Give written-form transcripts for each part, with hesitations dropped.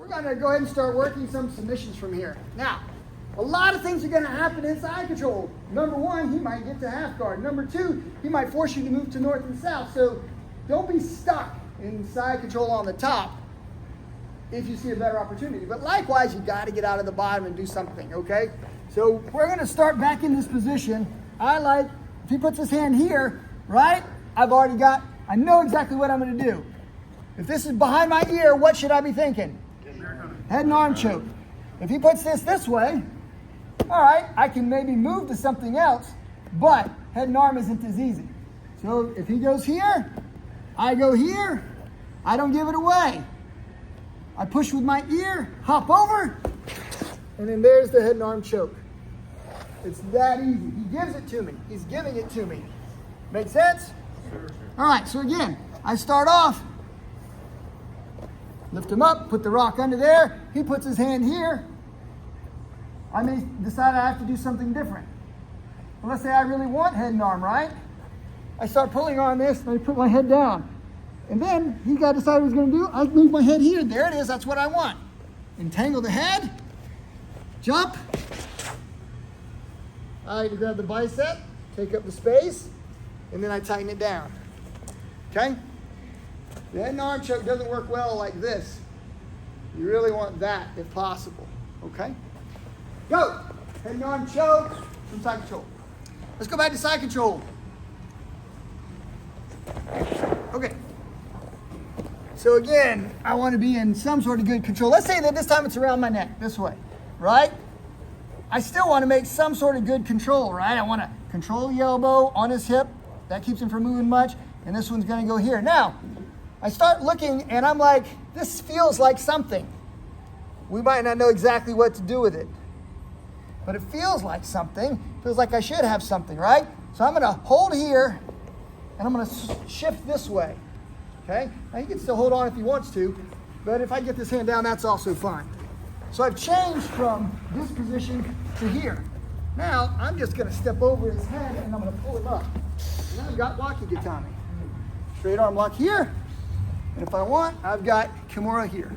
gonna go ahead and start working some submissions from here. Now, a lot of things are gonna happen in side control. Number one, he might get to half guard. Number two, he might force you to move to north and south. So don't be stuck in side control on the top if you see a better opportunity. But likewise, you gotta get out of the bottom and do something, okay? So we're gonna start back in this position. If he puts his hand here, right? I know exactly what I'm gonna do. If this is behind my ear, what should I be thinking? Head and arm choke. If he puts this way, all right, I can maybe move to something else, but head and arm isn't as easy. So if he goes here, I go here, I don't give it away. I push with my ear, hop over, and then there's the head and arm choke. It's that easy. He gives it to me. He's giving it to me. Make sense? Sure. All right, so again, I start off, lift him up, put the rock under there. He puts his hand here. I may decide I have to do something different. But let's say I really want head and arm, right? I start pulling on this, and I put my head down. And then he got to decide what he's going to do. I move my head here. There it is. That's what I want. Entangle the head. Jump. I grab the bicep, take up the space, and then I tighten it down. Okay? The head and arm choke doesn't work well like this. You really want that if possible. Okay? Go! Head and arm choke from side control. Let's go back to side control. Okay. So again, I want to be in some sort of good control. Let's say that this time it's around my neck, this way, right? I still want to make some sort of good control, right? I want to control the elbow on his hip. That keeps him from moving much. And this one's going to go here. Now, I start looking and I'm like, this feels like something. We might not know exactly what to do with it. But it feels like something. It feels like I should have something, right? So I'm going to hold here and I'm going to shift this way. Okay? Now he can still hold on if he wants to, but if I get this hand down, that's also fine. So I've changed from this position to here. Now I'm just going to step over his head and I'm going to pull him up. And I've got Waki Gatame. Straight arm lock here. And if I want, I've got Kimura here.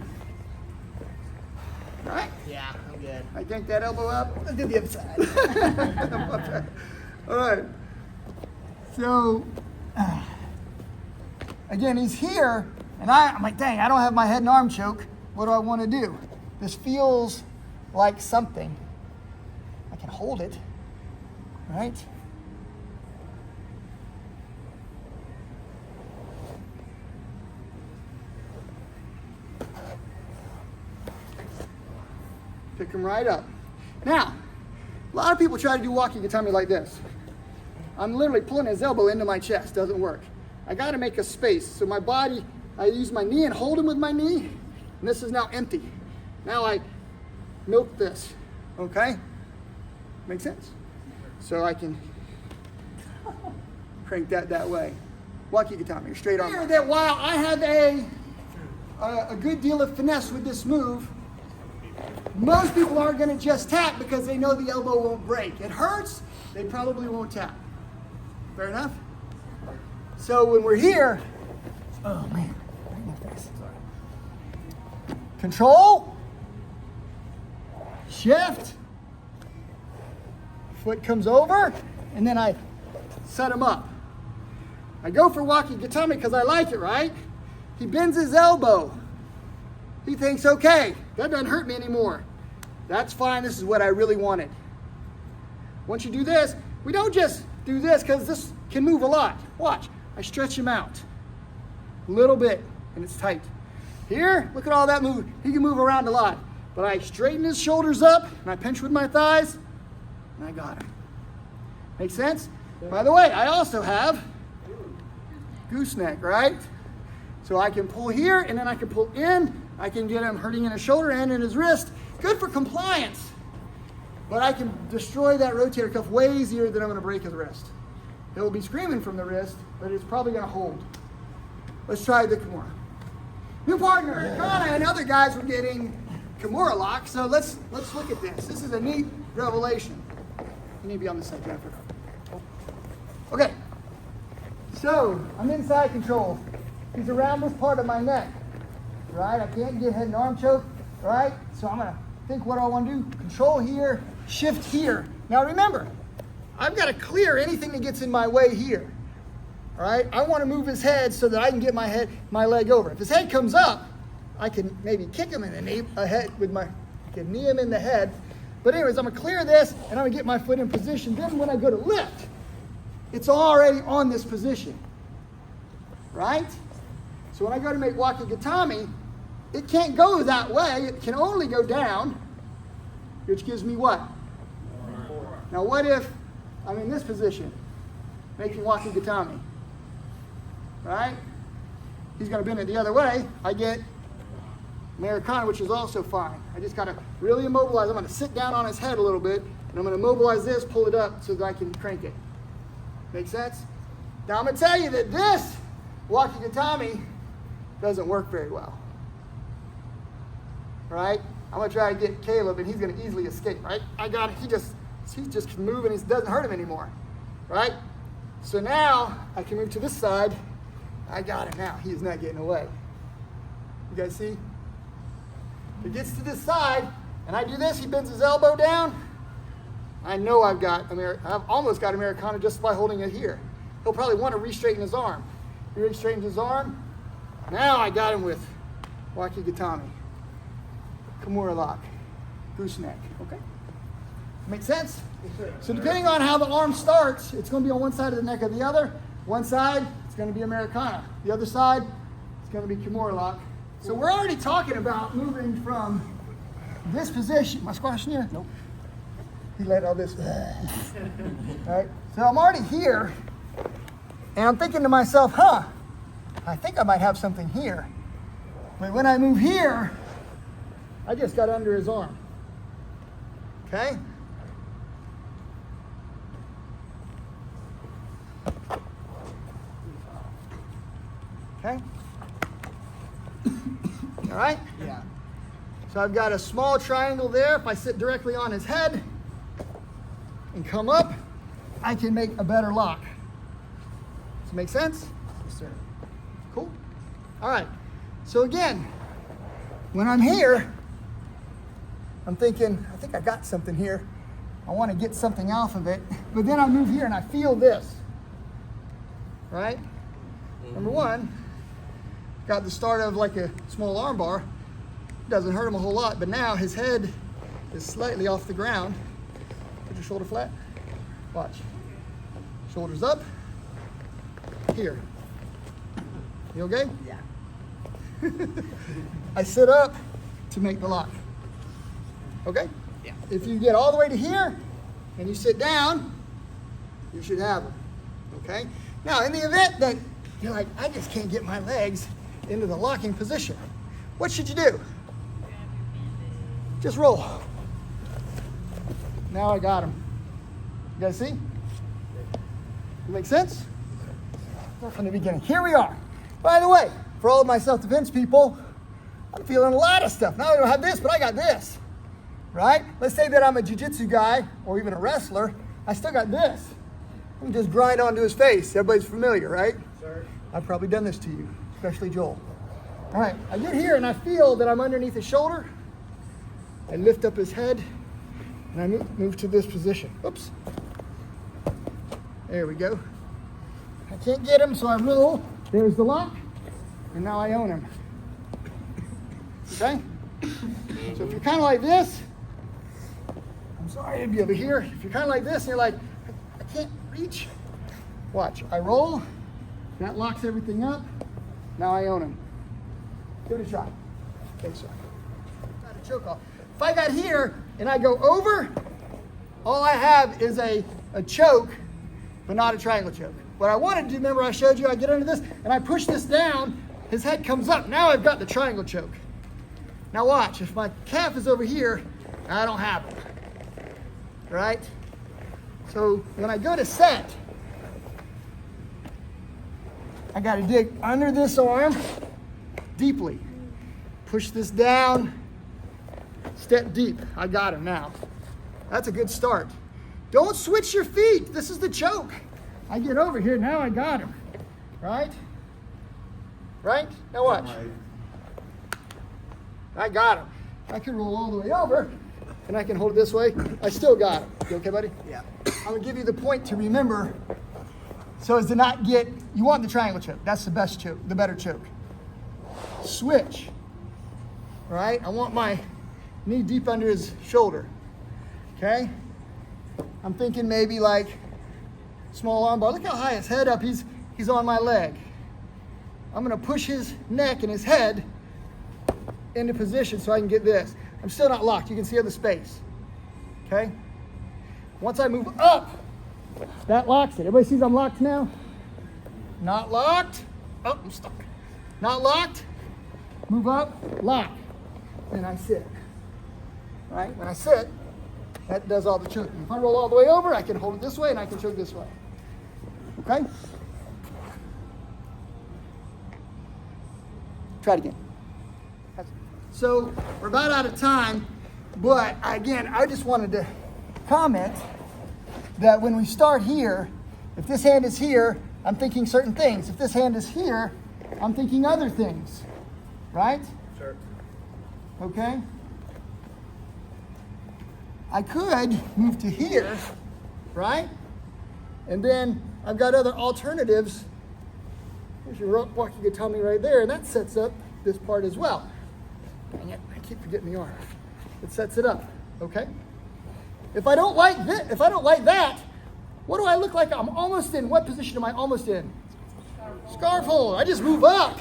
All right? Yeah, I'm good. I yank that elbow up. Let's do the other side. All right. So, again, he's here, and I'm like, dang, I don't have my head and arm choke. What do I want to do? This feels like something. I can hold it, right? Pick him right up. Now, a lot of people try to do Waki Gatame like this. I'm literally pulling his elbow into my chest. Doesn't work. I got to make a space. So my body, I use my knee and hold him with my knee. And this is now empty. Now I milk this. Okay? Make sense? So I can crank that way. Waki Gatame, straight arm. That while I have a good deal of finesse with this move, most people aren't going to just tap because they know the elbow won't break. It hurts, they probably won't tap. Fair enough? So when we're here, oh man, control, shift, foot comes over, and then I set him up. I go for Waki Gatame because I like it, right? He bends his elbow. He thinks, okay, that doesn't hurt me anymore. That's fine, this is what I really wanted. Once you do this, we don't just do this because this can move a lot. Watch, I stretch him out a little bit and it's tight. Here, look at all that move. He can move around a lot. But I straighten his shoulders up and I pinch with my thighs and I got him. Make sense? By the way, I also have gooseneck, right? So I can pull here and then I can pull in. I can get him hurting in his shoulder and in his wrist. Good for compliance. But I can destroy that rotator cuff way easier than I'm going to break his wrist. He'll be screaming from the wrist, but it's probably going to hold. Let's try the Kimura. New partner. Kana and other guys were getting Kimura Lock, so let's look at this. This is a neat revelation. You need to be on this side, Jennifer. Okay. So I'm inside control. He's around this part of my neck. Right? I can't get head and arm choke. right? So I'm gonna think what I wanna do. Control here, shift here. Now remember, I've gotta clear anything that gets in my way here, all right? I wanna move his head so that I can get my leg over. If his head comes up, I can maybe kick him in the knee, I can knee him in the head. But anyways, I'm gonna clear this and I'm gonna get my foot in position. Then when I go to lift, it's already on this position, right? So when I go to make Waki Gatame, it can't go that way. It can only go down, which gives me what? Now what if I'm in this position, making Waki Gatame, right? He's gonna bend it the other way. I get Americana, which is also fine. I just gotta really immobilize. I'm gonna sit down on his head a little bit, and I'm gonna immobilize this, pull it up so that I can crank it. Make sense? Now I'm gonna tell you that this Waki Gatame doesn't work very well. Right? I'm gonna try to get Caleb, and he's gonna easily escape, right? I got it. He's just moving, it doesn't hurt him anymore. Right? So now I can move to this side. I got him now. He's not getting away. You guys see? If he gets to this side, and I do this, he bends his elbow down, I know I've almost got Americana just by holding it here. He'll probably want to re-straighten his arm. He re-straightens his arm. Now I got him with Waki Gatame. Kimura Lock. Gooseneck. Okay? Make sense? So depending on how the arm starts, it's going to be on one side of the neck or the other. One side, it's going to be Americana. The other side, it's going to be Kimura Lock. So we're already talking about moving from this position. Am I squashing you? Nope. He let all this. All right. So I'm already here, and I'm thinking to myself, I think I might have something here. But when I move here, I just got under his arm. Okay? Okay? All right? Yeah. So I've got a small triangle there. If I sit directly on his head and come up, I can make a better lock. Does it make sense? Yes, sir. Cool. All right. So again, when I'm here, I'm thinking, I think I got something here. I want to get something off of it. But then I move here and I feel this. Right? Number one, got the start of like a small armbar. Doesn't hurt him a whole lot, but now his head is slightly off the ground. Put your shoulder flat. Watch. Shoulders up. Here. You okay? Yeah. I sit up to make the lock. Okay? Yeah. If you get all the way to here and you sit down, you should have them. Okay? Now, in the event that you're like, I just can't get my legs into the locking position, what should you do? Just roll. Now I got him. You guys see? Make sense? Start from the beginning. Here we are. By the way, for all of my self-defense people, I'm feeling a lot of stuff. Now I don't have this, but I got this. Right? Let's say that I'm a jiu-jitsu guy or even a wrestler. I still got this. Let me just grind onto his face. Everybody's familiar, right? Sir. I've probably done this to you, especially Joel. All right, I get here and I feel that I'm underneath his shoulder. I lift up his head and I move to this position. Oops. There we go. I can't get him, so I roll. There's the lock, and now I own him. Okay? So if you're kind of like this, I'm sorry to be over here. If you're kind of like this and you're like, I can't reach, watch. I roll. That locks everything up. Now I own him. Give it a try. Thanks, sir. Try to choke off. If I got here and I go over, all I have is a choke, but not a triangle choke. What I wanted to do, remember I showed you, I get under this and I push this down, his head comes up. Now I've got the triangle choke. Now watch, if my calf is over here, I don't have it. Right? So when I go to set, I got to dig under this arm deeply. Push this down, step deep. I got him now. That's a good start. Don't switch your feet. This is the choke. I get over here, now I got him. Right? Right? Now watch. I got him. I can roll all the way over, and I can hold it this way. I still got it. You okay, buddy? Yeah. I'm gonna give you the point to remember, so as to not get, you want the triangle choke. That's the best choke, the better choke. Switch, all right? I want my knee deep under his shoulder, okay? I'm thinking maybe like small arm bar. Look how high his head up, he's on my leg. I'm gonna push his neck and his head into position so I can get this. I'm still not locked, you can see the space, okay? Once I move up, that locks it. Everybody sees I'm locked now? Not locked. Oh, I'm stuck. Not locked. Move up, lock. Then I sit. All right, when I sit, that does all the choking. If I roll all the way over, I can hold it this way and I can choke this way. Okay? Try it again. So we're about out of time, but again, I just wanted to comment that when we start here, if this hand is here, I'm thinking certain things. If this hand is here, I'm thinking other things, right? Sure. Okay? I could move to here, right? And then I've got other alternatives. There's your Waki Gatame right there, and that sets up this part as well. Dang it, I keep forgetting the arm. It sets it up, okay? If I don't like this, if I don't like that, what do I look like I'm almost in? What position am I almost in? Scarf hold. I just move up.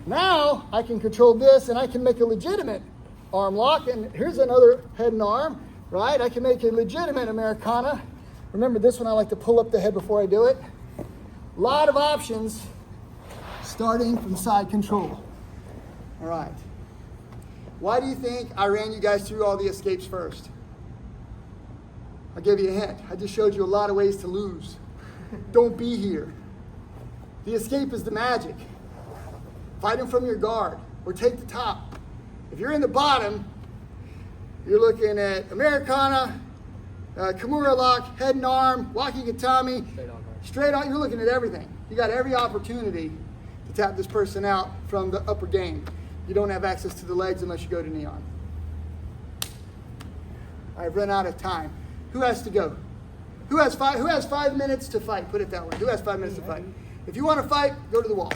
Now I can control this and I can make a legitimate arm lock. And here's another head and arm, right? I can make a legitimate Americana. Remember this one, I like to pull up the head before I do it. A lot of options starting from side control. All right. Why do you think I ran you guys through all the escapes first? I'll give you a hint. I just showed you a lot of ways to lose. Don't be here. The escape is the magic. Fight him from your guard or take the top. If you're in the bottom, you're looking at Americana, Kimura Lock, head and arm, Waki Gatame, straight on. You're looking at everything. You got every opportunity to tap this person out from the upper game. You don't have access to the legs unless you go to neon. I've run out of time. Who has to go? Who has 5 minutes to fight? Put it that way. Who has 5 minutes to fight? If you want to fight, go to the wall.